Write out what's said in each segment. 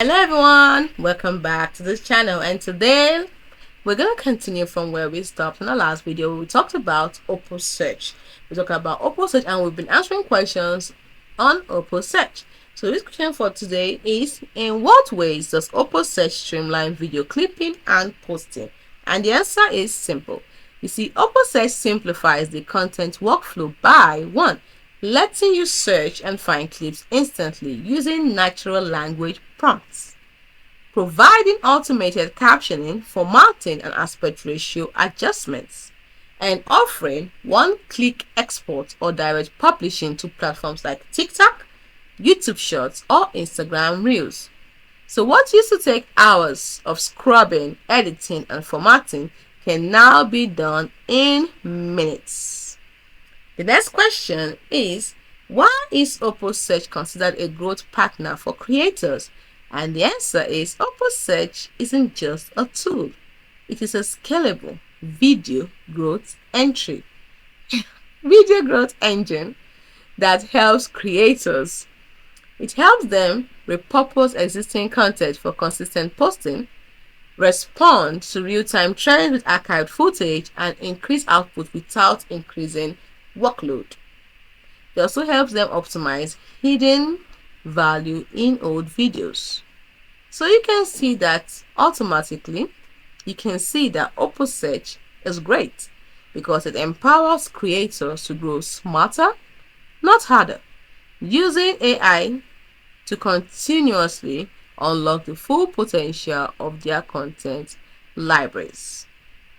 Hello everyone, welcome back to this channel, and today we're going to continue from where we stopped in the last video. We talked about OpusSearch. We talked about OpusSearch and we've been answering questions on OpusSearch. So this question for today is, in what ways does OpusSearch streamline video clipping and posting? And the answer is simple. You see, OpusSearch simplifies the content workflow by 1. Letting you search and find clips instantly using natural language prompts, providing automated captioning, formatting, and aspect ratio adjustments, and offering one-click export or direct publishing to platforms like TikTok, YouTube Shorts, or Instagram Reels. So what used to take hours of scrubbing, editing, and formatting can now be done in minutes. The next question is, why is OpusSearch considered a growth partner for creators? And the answer is, OpusSearch isn't just a tool. It is a scalable video growth engine that helps creators. It helps them repurpose existing content for consistent posting, respond to real-time trends with archived footage, and increase output without increasing workload. It also helps them optimize hidden value in old videos. So you can see that automatically, you can see that OpusSearch is great because it empowers creators to grow smarter, not harder, using AI to continuously unlock the full potential of their content libraries.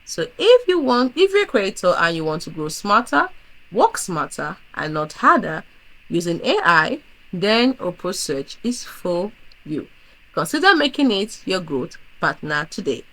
So if you're a creator and you want to grow smarter, work smarter, and not harder using AI, then OpusSearch is for you. Consider making it your growth partner today.